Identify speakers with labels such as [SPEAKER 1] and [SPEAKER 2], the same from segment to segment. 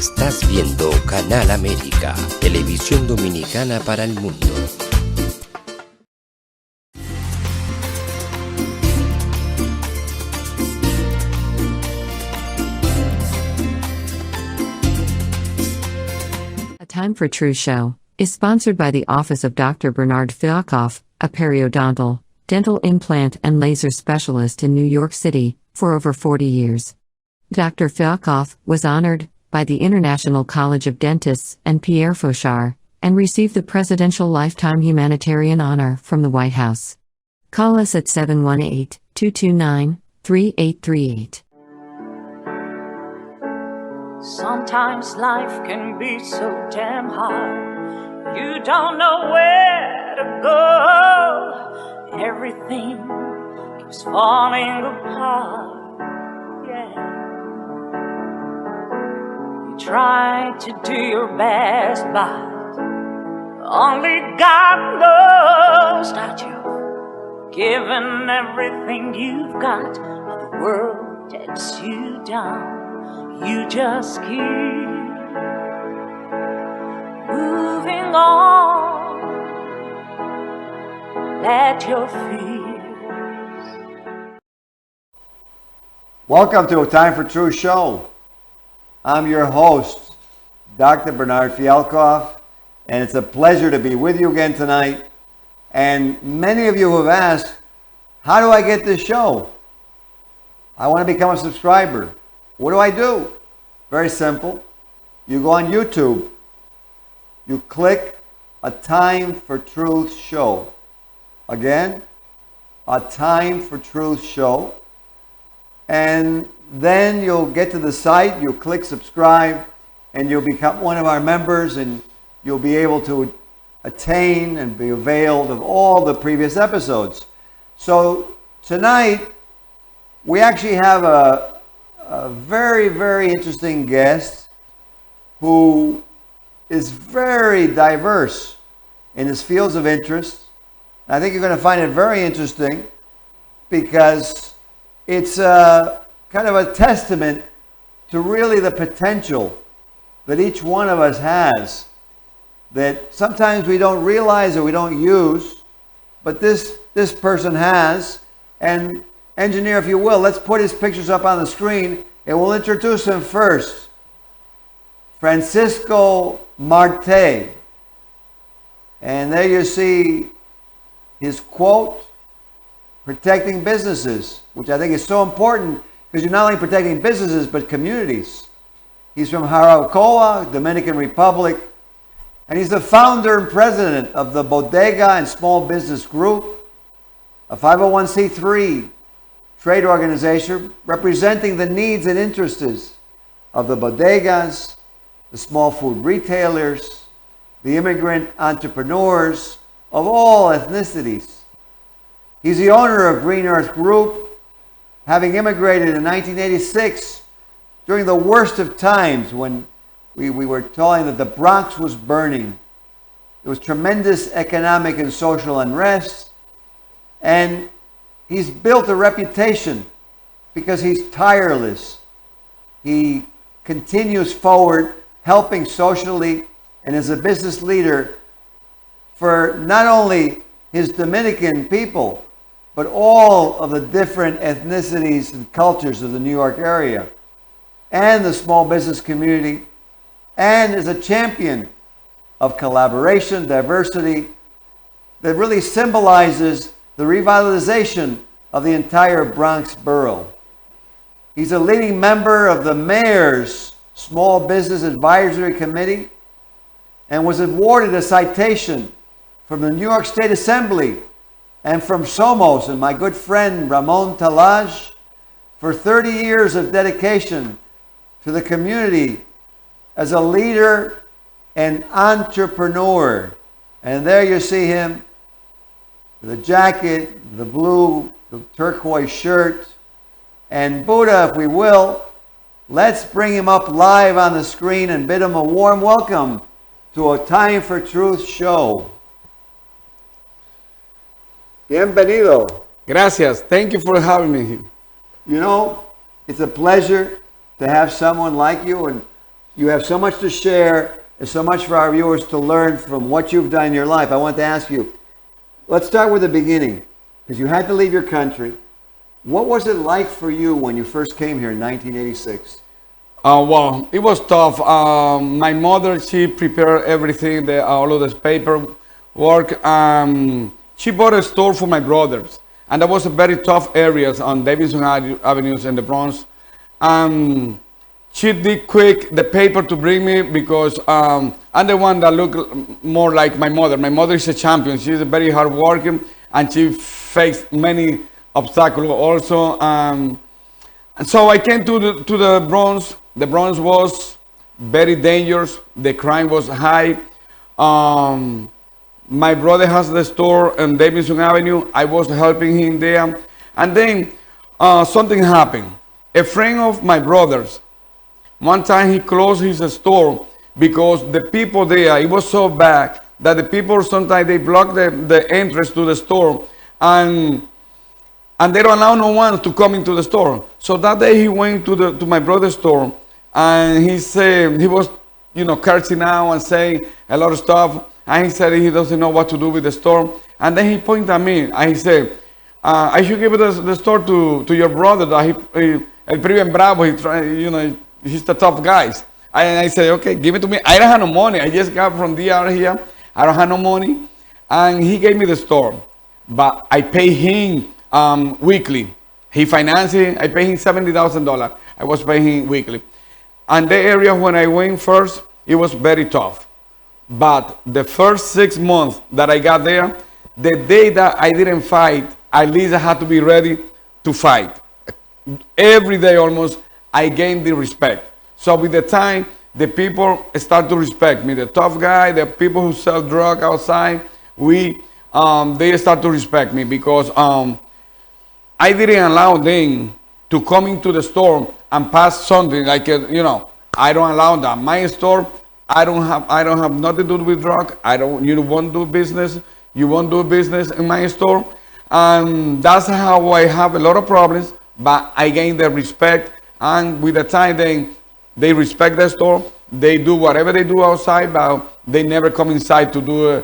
[SPEAKER 1] Estás viendo Canal América, televisión dominicana para el mundo.
[SPEAKER 2] A Time for Truth show is sponsored by the Office of Dr. Bernard Fialkoff, a periodontal, dental implant and laser specialist in New York City, for over 40 years. Dr. Fialkoff was honored by the International College of Dentists and Pierre Fauchard, and received the Presidential Lifetime Humanitarian Honor from the White House. Call us at 718-229-3838.
[SPEAKER 3] Sometimes life can be so damn hard. You don't know where to go. Everything keeps falling apart. Yeah. You try to do your best, but only God knows that you've given everything you've got, but the world takes you down. You just keep moving on. Let your fears.
[SPEAKER 4] Welcome to A Time for Truth show. I'm your host, Dr. Bernard Fialkoff, and it's a pleasure to be with you again tonight. And many of you have asked, how do I get this show? I want to become a subscriber. What do I do? Very simple. You go on YouTube. You click A Time for Truth show. Again, A Time for Truth show. And then you'll get to the site, you'll click subscribe, and you'll become one of our members, and you'll be able to attain and be availed of all the previous episodes. So tonight, we actually have a very, very interesting guest who is very diverse in his fields of interest. I think you're going to find it very interesting because it's kind of a testament to really the potential that each one of us has that sometimes we don't realize or we don't use, but this person has. And engineer, if you will, let's put his pictures up on the screen and we'll introduce him first. Francisco Marte. And there you see his quote, protecting businesses, which I think is so important because you're not only protecting businesses but communities. He's from Jarabacoa, Dominican Republic, and he's the founder and president of the Bodega and Small Business Group, a 501c3 trade organization representing the needs and interests of the bodegas, the small food retailers, the immigrant entrepreneurs of all ethnicities. He's the owner of Green Earth Group, having immigrated in 1986 during the worst of times when we were told that the Bronx was burning. There was tremendous economic and social unrest, and he's built a reputation because he's tireless. He continues forward, helping socially, and is a business leader for not only his Dominican people, but all of the different ethnicities and cultures of the New York area and the small business community, and is a champion of collaboration, diversity, that really symbolizes the revitalization of the entire Bronx borough. He's a leading member of the Mayor's Small Business Advisory Committee and was awarded a citation from the New York State Assembly and from Somos and my good friend Ramon Talaj for 30 years of dedication to the community as a leader and entrepreneur. And there you see him, the jacket, the blue, the turquoise shirt. And Buddha, if we will, let's bring him up live on the screen and bid him a warm welcome to A Time for Truth show. Bienvenido.
[SPEAKER 5] Gracias. Thank you for having me.
[SPEAKER 4] You know, it's a pleasure to have someone like you, and you have so much to share and so much for our viewers to learn from what you've done in your life. I want to ask you, let's start with the beginning, because you had to leave your country. What was it like for you when you first came here in 1986?
[SPEAKER 5] Well, it was tough. My mother, she prepared everything, all of this paperwork. She bought a store for my brothers, and that was a very tough areas on Davidson Avenues in the Bronx. She did quick the paper to bring me because I'm the one that look more like my mother. My mother is a champion. She's a very hard worker, and she faced many obstacles also. And so I came to the Bronx. The Bronx was very dangerous. The crime was high. My brother has the store on Davidson Avenue. I was helping him there. And then something happened. A friend of my brother's, one time he closed his store because the people there, it was so bad that the people sometimes they block the entrance to the store, and they don't allow no one to come into the store. So that day he went to my brother's store, and he said he was cursing out and saying a lot of stuff, and he said he doesn't know what to do with the store. And then he pointed at me and he said, I should give the store to your brother, that he el Priven Bravo, he's the tough guys. And I said, okay, give it to me. I don't have no money. I just got from DR here. I don't have no money. And he gave me the store. But I pay him weekly. He financed it. I pay him $70,000. I was paying him weekly. And the area when I went first, it was very tough. But the first 6 months that I got there, the day that I didn't fight, at least I had to be ready to fight. Every day almost, I gained the respect. So with the time, the people start to respect me. The tough guy, the people who sell drugs outside, they start to respect me because I didn't allow them to come into the store and pass something like I don't allow that. My store, I don't have nothing to do with drug. You won't do business. You won't do business in my store, and that's how I have a lot of problems. But I gain their respect, and with the time they respect the store. They do whatever they do outside, but they never come inside to do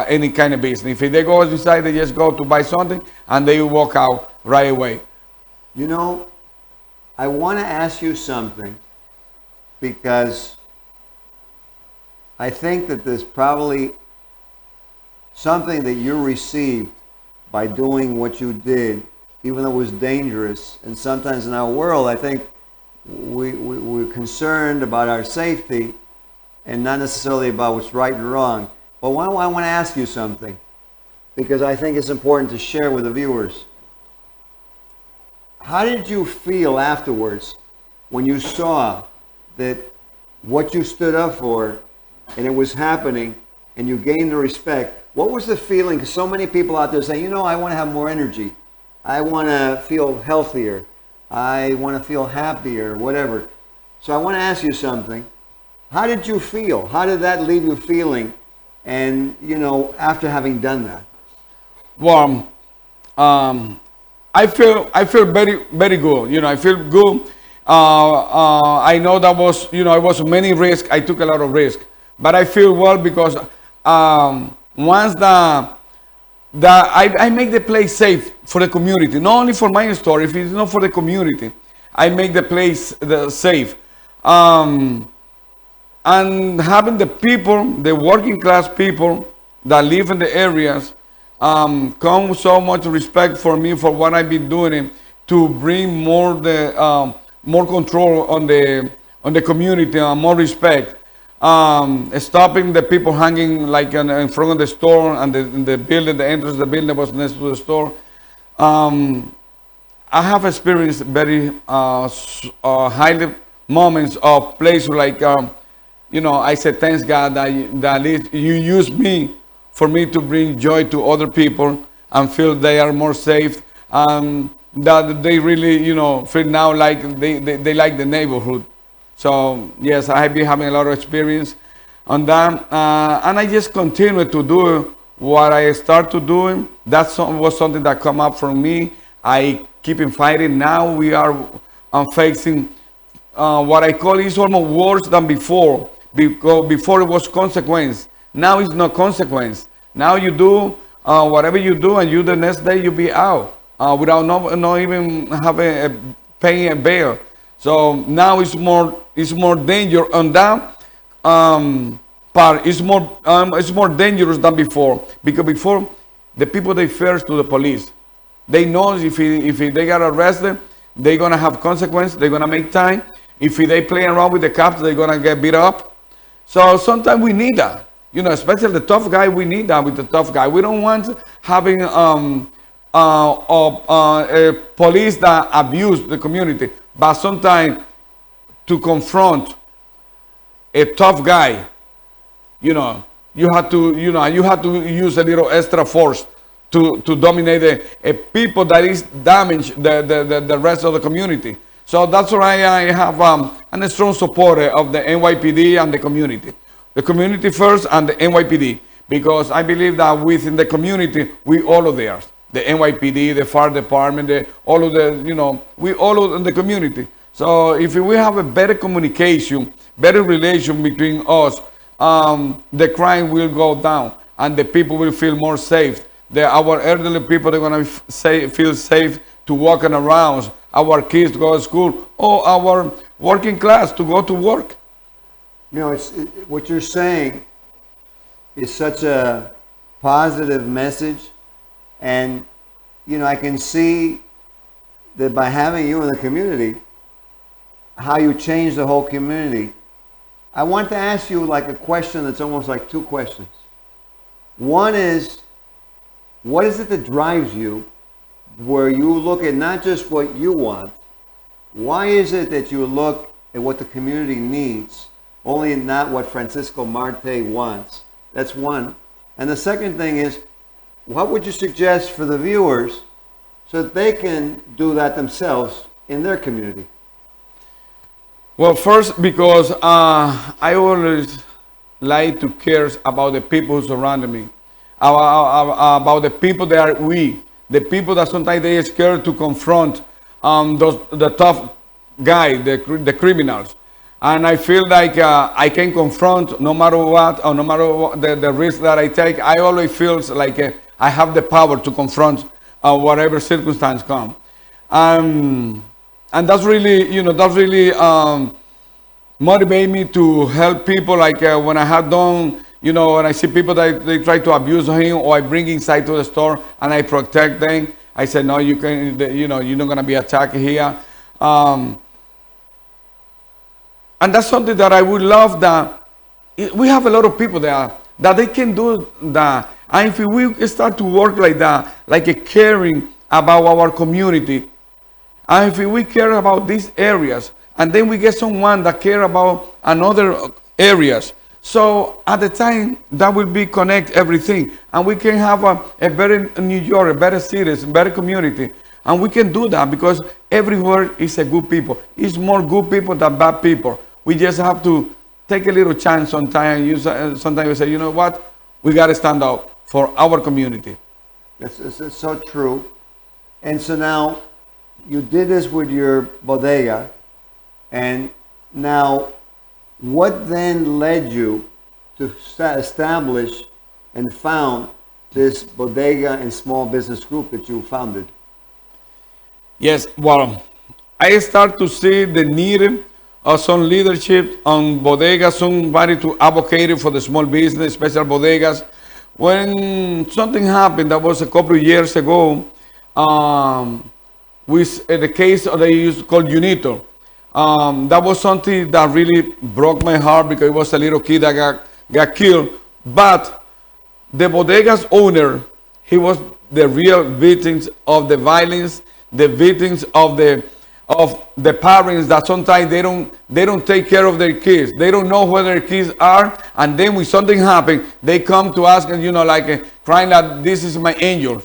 [SPEAKER 5] any kind of business. If they go inside, they just go to buy something and they walk out right away.
[SPEAKER 4] I want to ask you something, because I think that there's probably something that you received by doing what you did, even though it was dangerous. And sometimes in our world, I think we're concerned about our safety and not necessarily about what's right and wrong. But I want to ask you something, because I think it's important to share with the viewers. How did you feel afterwards when you saw that what you stood up for and it was happening and you gained the respect? What was the feeling? Because so many people out there saying, I want to have more energy. I want to feel healthier. I want to feel happier, whatever. So I want to ask you something. How did you feel? How did that leave you feeling? And, after having done that?
[SPEAKER 5] Well, I feel very, very good. I feel good. I know that was, it was many risks. I took a lot of risk, but I feel well because once I make the place safe for the community, not only for my store. If it's not for the community, I make the place safe. And having the people, the working class people that live in the areas, come so much respect for me for what I've been doing to bring more control on the community and more respect. Stopping the people hanging like in front of the store and the building, the entrance of the building was next to the store. I have experienced very highly moments of places like, I said, thanks God that at least you use me for me to bring joy to other people and feel they are more safe. That they really, feel now like they like the neighborhood. So yes, I've been having a lot of experience on that, and I just continue to do what I start to doing. That was something that come up from me. I keep fighting. Now we are facing what I call is almost worse than before, because before it was consequence. Now it's no consequence. Now you do whatever you do, and you the next day you be out without not even having paying a bail. So now it's more danger on that part. It's more dangerous than before, because before the people they fear to the police. They know if they got arrested, they're gonna have consequence. They're gonna make time. If they play around with the cops, they're gonna get beat up. So sometimes we need that, especially the tough guy. We need that with the tough guy. We don't want having a police that abuse the community. But sometimes to confront a tough guy, you have to use a little extra force to dominate a people that is damage the rest of the community. So that's why I have a strong supporter of the NYPD and the community first and the NYPD, because I believe that within the community we all of theirs, the NYPD, the fire department, we all in the community. So if we have a better communication, better relation between us, the crime will go down and the people will feel more safe. Our elderly people, they're going to feel safe to walking around, our kids to go to school, or our working class to go to work.
[SPEAKER 4] What you're saying is such a positive message, and I can see that by having you in the community, how you change the whole community. I want to ask you like a question that's almost like two questions. One is, what is it that drives you, where you look at not just what you want? Why is it that you look at what the community needs, only not what Francisco Marte wants? That's one. And the second thing is, what would you suggest for the viewers so that they can do that themselves in their community?
[SPEAKER 5] Well, first, because I always like to care about the people who surround me, about the people that are weak, the people that sometimes they are scared to confront the tough guy, the criminals. And I feel like I can confront no matter what, or no matter what the risk that I take. I always feel like I have the power to confront whatever circumstance comes. And that's really motivate me to help people. Like when I have done, when I see people that they try to abuse him, or I bring inside to the store and I protect them. I said, no, you can, you're not gonna be attacked here. And that's something that I would love, that we have a lot of people there that they can do that. And if we start to work like that, like a caring about our community, and if we care about these areas, and then we get someone that care about another areas, so at the time that will be connect everything, and we can have a better New York, a better cities, a better community. And we can do that because everywhere is a good people. It's more good people than bad people. We just have to take a little chance sometimes. Sometimes we say, you know what, we got to stand up for our community.
[SPEAKER 4] It's so true. And so now you did this with your bodega, and now what then led you to establish and found this bodega and small business group that you founded?
[SPEAKER 5] Yes, well, I start to see the need of some leadership on bodega, somebody to advocate for the small business, special bodegas. When something happened, that was a couple of years ago, with the case they used to call Junito. That was something that really broke my heart, because it was a little kid that got killed. But the bodega's owner, he was the real victims of the violence, the victims of the parents that sometimes they don't take care of their kids. They don't know where their kids are, and then when something happens, they come to ask, and crying that this is my angel.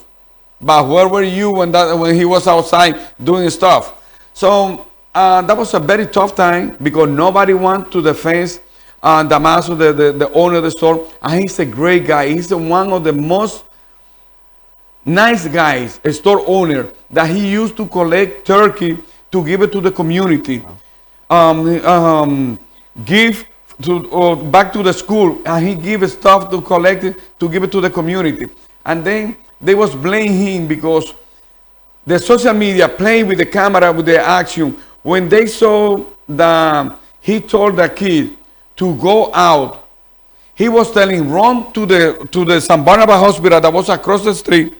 [SPEAKER 5] But where were you when he was outside doing stuff? So that was a very tough time, because nobody wants to defend Damaso, the owner of the store. And he's a great guy. He's one of the most nice guys, a store owner, that he used to collect turkey to give it to the community. give to back to the school, and he give stuff to collect it to give it to the community. And then they was blaming him because the social media playing with the camera with the action. When they saw that he told the kid to go out, he was telling run to the San Barnabas hospital that was across the street,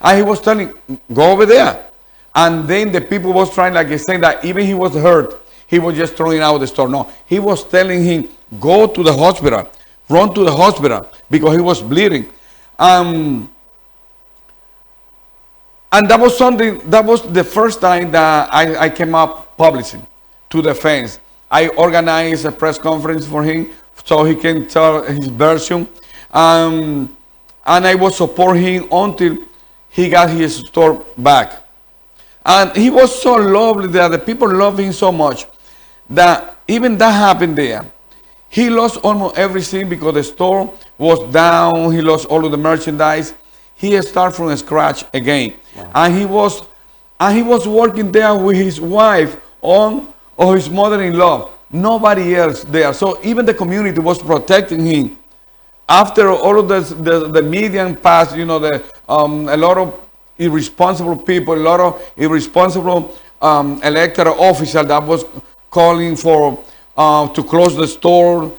[SPEAKER 5] and he was telling go over there. And then the people was trying, like saying that even he was hurt, he was just throwing out the store. No, he was telling him go to the hospital, run to the hospital because he was bleeding. And that was something, that was the first time that I came up publishing to the fans. I organized a press conference for him so he can tell his version. And I was supporting him until he got his store back. And he was so lovely that the people loved him so much that even that happened there. He lost almost everything because the store was down. He lost all of the merchandise. He started from scratch again. Wow. And he was working there with his wife or his mother-in-law. Nobody else there. So even the community was protecting him. After all of the media passed, you know, a lot of irresponsible people, a lot of irresponsible elected officials that was calling for to close the store,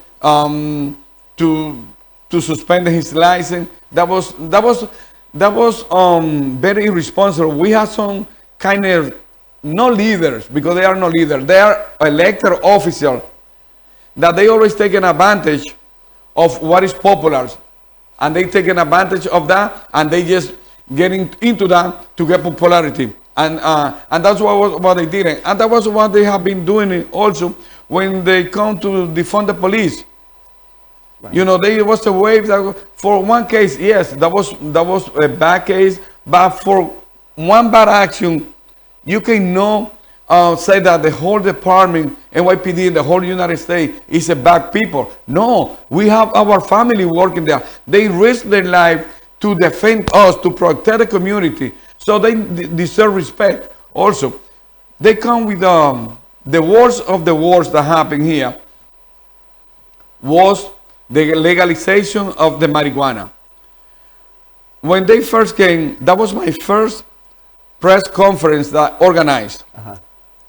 [SPEAKER 5] to suspend his license. That was very irresponsible. We have some kind of no leaders, because they are no leaders. They are elected officials that they always taking advantage of what is popular, and they taking advantage of that, and they just getting into that to get popularity, and that's what they did, and that was what they have been doing also when they come to defund the police. Right. You know, there was a wave that for one case, yes, that was a bad case, but for one bad action, you cannot say that the whole department, NYPD, the whole United States is a bad people. No, we have our family working there. They risk their life to defend us, to protect the community. So they deserve respect also. They come with the worst of the worst that happened here was the legalization of the marijuana. When they first came, that was my first press conference that I organized. Uh-huh.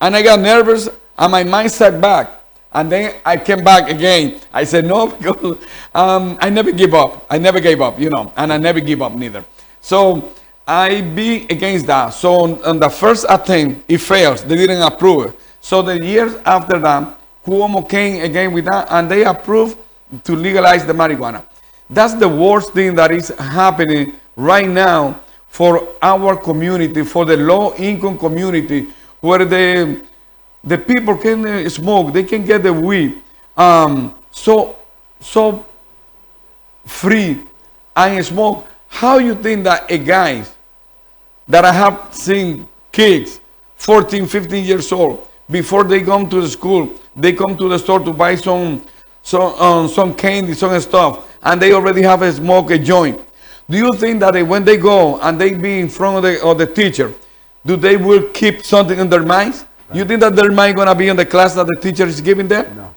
[SPEAKER 5] And I got nervous and my mind set back. And then I came back again. I said no, because I never give up. I never gave up, you know, and I never give up neither. So I be against that. So on the first attempt, it fails. They didn't approve it. So the years after that, Cuomo came again with that, and they approved to legalize the marijuana. That's the worst thing that is happening right now for our community, for the low-income community, where the people can smoke, they can get the weed so free and smoke. How you think that a guy that I have seen kids 14, 15 years old, before they come to the school, they come to the store to buy some candy, some stuff, and they already have a smoke, a joint. Do you think that when they go and they be in front of the teacher, do they will keep something in their minds? Right. You think that their mind gonna be in the class that the teacher is giving them?
[SPEAKER 4] No.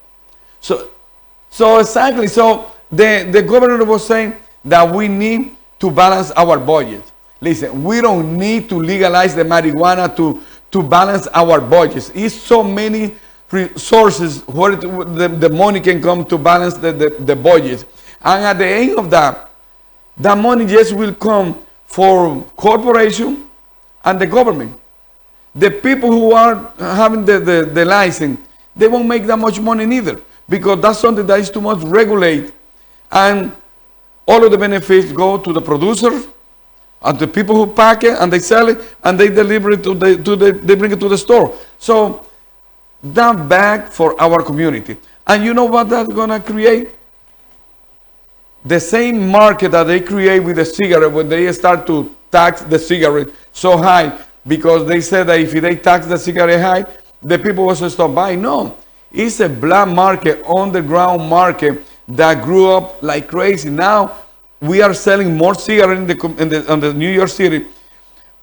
[SPEAKER 5] So exactly. So the governor was saying that we need to balance our budget. Listen, we don't need to legalize the marijuana to balance our budgets. It's so many resources where the money can come to balance the budget. And at the end of that money just will come for corporation and the government. The people who are having the license, they won't make that much money neither, because that's something that is too much regulate, and all of the benefits go to the producers and the people who pack it and they sell it and they deliver it they bring it to the store. So that bad for our community. And you know what that's gonna create? The same market that they create with the cigarette when they start to tax the cigarette so high, because they said that if they tax the cigarette high, the people will stop buying. No, it's a black market, underground market that grew up like crazy. Now we are selling more cigarettes on the New York City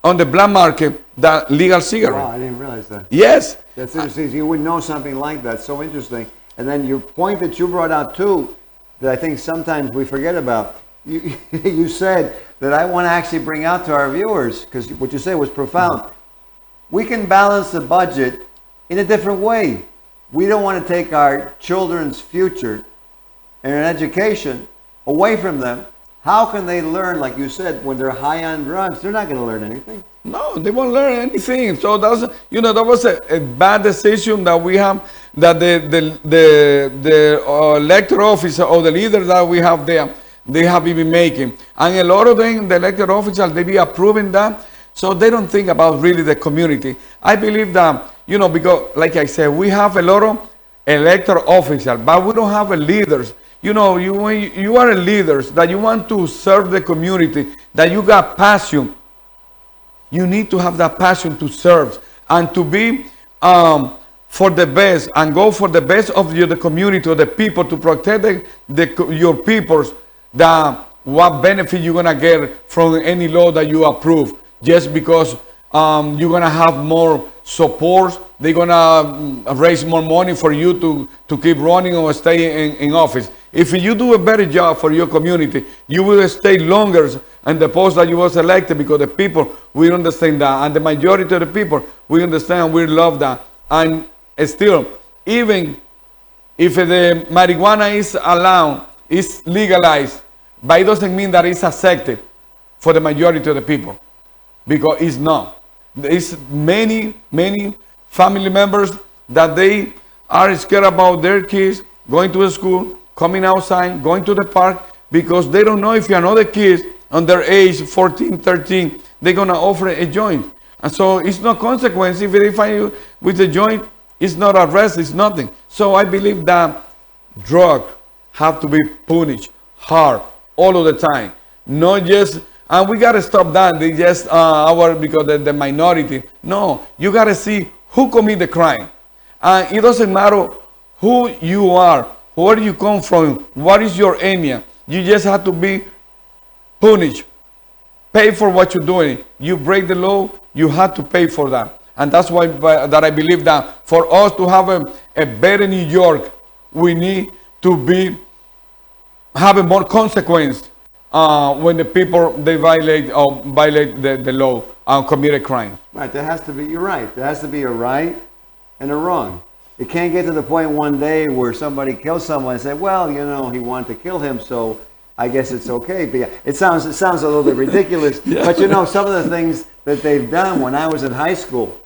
[SPEAKER 5] on the black market than legal cigarettes.
[SPEAKER 4] Wow, I didn't realize that.
[SPEAKER 5] Yes,
[SPEAKER 4] That's interesting. You would know something like that. So interesting. And then your point that you brought out too, that I think sometimes we forget about. You, you said that I want to actually bring out to our viewers, because what you said was profound. We can balance the budget in a different way. We don't want to take our children's future and an education away from them. How can they learn, like you said, when they're high on drugs? They're not going to learn anything.
[SPEAKER 5] No, they won't learn anything. So that's, that was a bad decision that we have, that the elected officer or the leader that we have there, they have been making. And a lot of them, the elected officials, they be approving that. So they don't think about really the community. I believe that, because like I said, we have a lot of elected officials, but we don't have a leaders. You are a leaders that you want to serve the community, that you got passion. You need to have that passion to serve and to be for the best and go for the best of the community or the people, to protect your peoples. That what benefit you're gonna get from any law that you approve, just because you're gonna have more support. They're gonna raise more money for you to keep running or stay in office. If you do a better job for your community, you will stay longer in the post that you was elected, because the people will understand that, and the majority of the people we understand, we love that. And still, even if the marijuana is allowed, is legalized, but it doesn't mean that it's accepted for the majority of the people, because it's not. There's many family members that they are scared about their kids going to the school, coming outside, going to the park, because they don't know if another kid under age 14, 13, they're going to offer a joint. And so it's no consequence if they find you with a joint. It's not arrest, it's nothing. So I believe that drugs have to be punished hard all of the time. Not just, and we got to stop that. They just, because the minority. No, you got to see who commit the crime. And it doesn't matter who you are, where you come from, what is your area. You just have to be punished. Pay for what you're doing. You break the law, you have to pay for that. And that's why that I believe that for us to have a better New York, we need to be having more consequence when the people they violate the law and commit a crime.
[SPEAKER 4] Right, there has to be, you're right, there has to be a right and a wrong. It can't get to the point one day where somebody kills someone and say, well, he wanted to kill him, so I guess it's okay. But it sounds a little bit ridiculous. Yeah. But some of the things that they've done when I was in high school,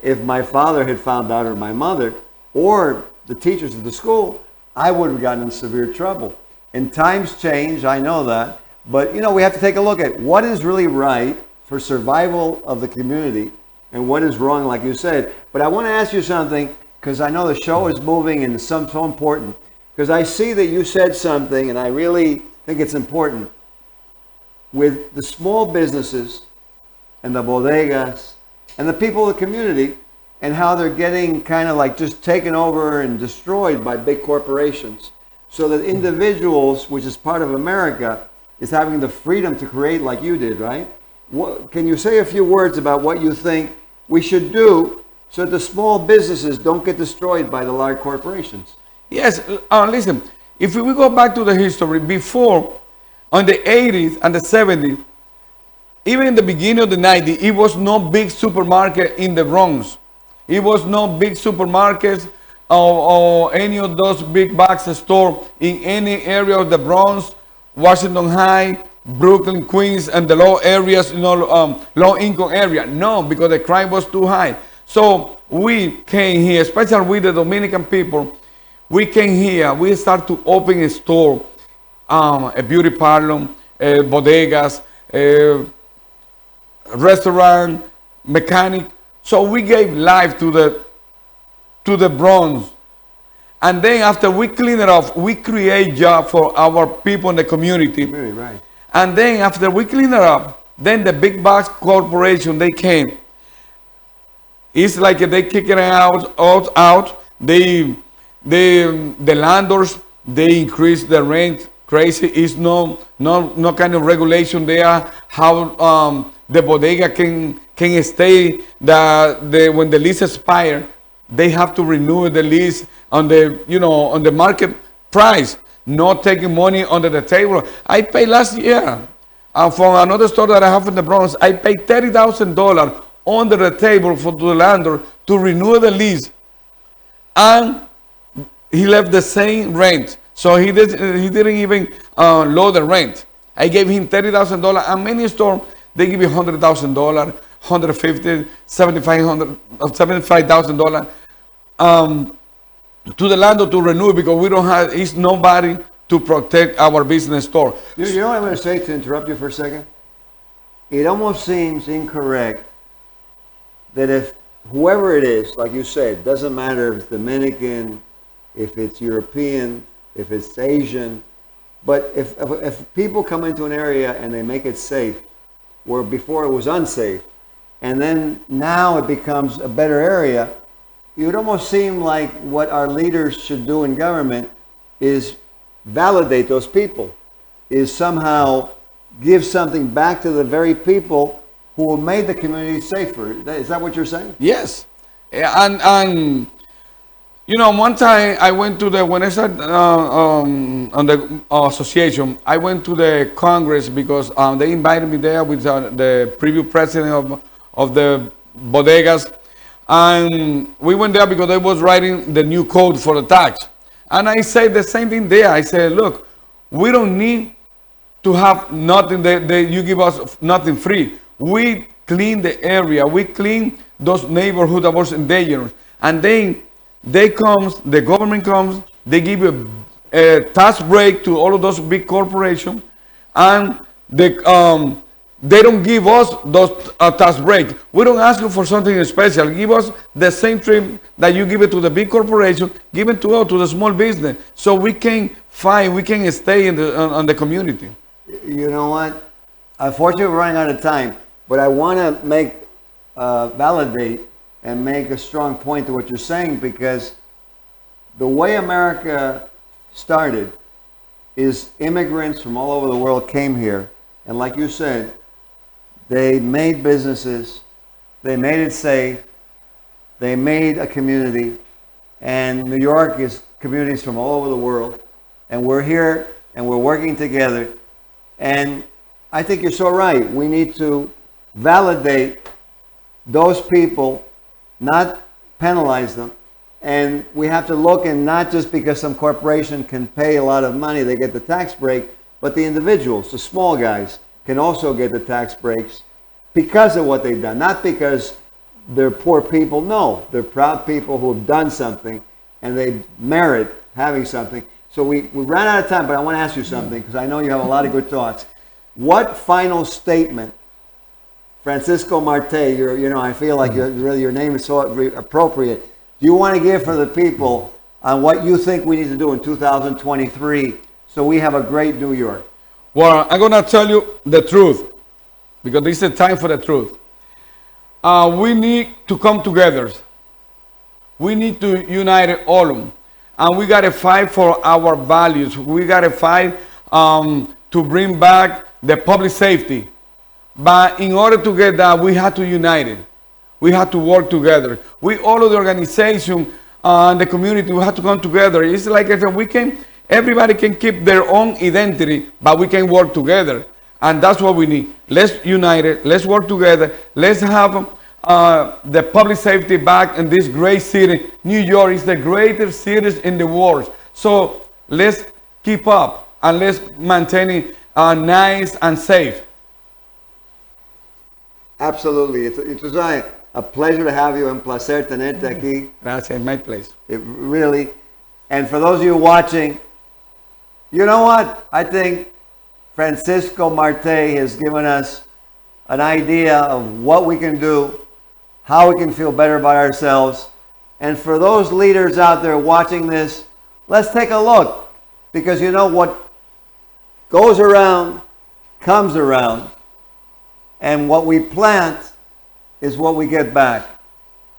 [SPEAKER 4] if my father had found out, or my mother, or the teachers of the school, I would have gotten in severe trouble. And times change, I know that. But, we have to take a look at what is really right for survival of the community and what is wrong, like you said. But I want to ask you something, because I know the show is moving and it's so important. Because I see that you said something, and I really think it's important. With the small businesses and the bodegas and the people of the community, and how they're getting kind of like just taken over and destroyed by big corporations. So that individuals, which is part of America, is having the freedom to create like you did, right? Can you say a few words about what you think we should do so that the small businesses don't get destroyed by the large corporations?
[SPEAKER 5] Yes, listen, if we go back to the history, before, on the 80s and the 70s, even in the beginning of the 90s, it was no big supermarket in the Bronx. It was no big supermarkets or any of those big box stores in any area of the Bronx, Washington High, Brooklyn, Queens, and the low areas, low income area. No, because the crime was too high. So we came here, especially with the Dominican people, we came here, we start to open a store, a beauty parlor, bodegas, restaurant, mechanic. So we gave life to the Bronx. And then after we clean it up, we create jobs for our people in the community.
[SPEAKER 4] Really, right.
[SPEAKER 5] And then after we clean it up, then the big box corporation, they came. It's like they kick it out. The landlords, they increase the rent crazy. It's no kind of regulation there. How the bodega can stay when the lease expire. they have to renew the lease on the, on the market price, not taking money under the table. I paid last year for another store that I have in the Bronx. I paid $30,000 under the table for the landlord to renew the lease, and he left the same rent. So he didn't even lower the rent. I gave him $30,000, and many stores they give you $100,000, $150,000, $75,000 to the landlord to renew, because we don't have, it's nobody to protect our business store.
[SPEAKER 4] You know what I'm going to say, to interrupt you for a second? It almost seems incorrect that if whoever it is, like you said, doesn't matter if it's Dominican, if it's European, if it's Asian, but if people come into an area and they make it safe, where before it was unsafe, and then now it becomes a better area, it would almost seem like what our leaders should do in government is validate those people, is somehow give something back to the very people who made the community safer. Is that what you're saying?
[SPEAKER 5] Yes. And one time I went to when I started on the association, I went to the Congress because they invited me there with the previous president of the Bodegas. And we went there because they was writing the new code for the tax. And I said the same thing there. I said, look, we don't need to have nothing that you give us nothing free. We clean the area. We clean those neighborhoods that was endangered. And then the government comes, they give you a tax break to all of those big corporations, and they don't give us those tax break. We don't ask you for something special. Give us the same treatment that you give it to the big corporation, give it to us, to the small business, so we can stay on the community.
[SPEAKER 4] You know what? Unfortunately, we're running out of time, but I want to validate and make a strong point to what you're saying, because the way America started is immigrants from all over the world came here, and like you said, they made businesses, they made it safe, they made a community, and New York is communities from all over the world, and we're here and we're working together. And I think you're so right. We need to validate those people, not penalize them. And we have to look, and not just because some corporation can pay a lot of money, they get the tax break, but the individuals, the small guys, can also get the tax breaks because of what they've done. Not because they're poor people. No, they're proud people who have done something, and they merit having something. So we ran out of time, but I want to ask you something, because I know you have a lot of good thoughts. What final statement, Francisco Marte, I feel like your name is so appropriate, do you want to give for the people on what you think we need to do in 2023 so we have a great New York?
[SPEAKER 5] Well, I'm going to tell you the truth, because this is the time for the truth. We need to come together. We need to unite all of them. And we got to fight for our values. We got to fight to bring back the public safety. But in order to get that, we have to unite it. We have to work together. All of the organization and the community, we have to come together. It's like I said, everybody can keep their own identity, but we can work together. And that's what we need. Let's unite it. Let's work together. Let's have the public safety back in this great city. New York is the greatest city in the world. So let's keep up and let's maintain it nice and safe.
[SPEAKER 4] Absolutely. It was a pleasure to have you, un placer tenerte aquí.
[SPEAKER 5] Gracias, my place.
[SPEAKER 4] Really. And for those of you watching, you know what? I think Francisco Marte has given us an idea of what we can do, how we can feel better about ourselves. And for those leaders out there watching this, let's take a look, because you know what goes around comes around, and what we plant is what we get back.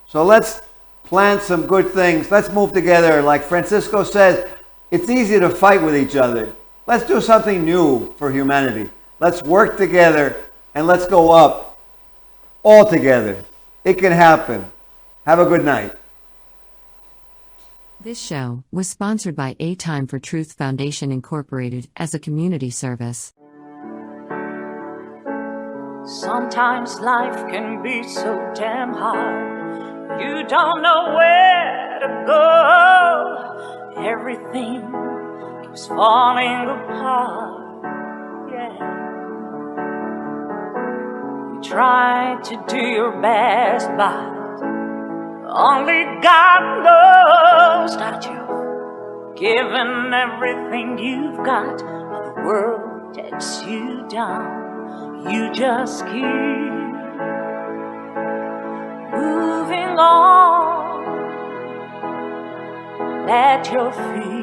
[SPEAKER 4] So let's plant some good things. Let's move together. Like Francisco says, it's easy to fight with each other. Let's do something new for humanity. Let's work together and let's go up all together. It can happen. Have a good night.
[SPEAKER 2] This show was sponsored by A Time for Truth Foundation Incorporated as a community service.
[SPEAKER 3] Sometimes life can be so damn hard. You don't know where to go. Everything keeps falling apart. Yeah. You try to do your best, but only God knows that you've given everything you've got. But the world takes you down. You just keep moving on. Let your feet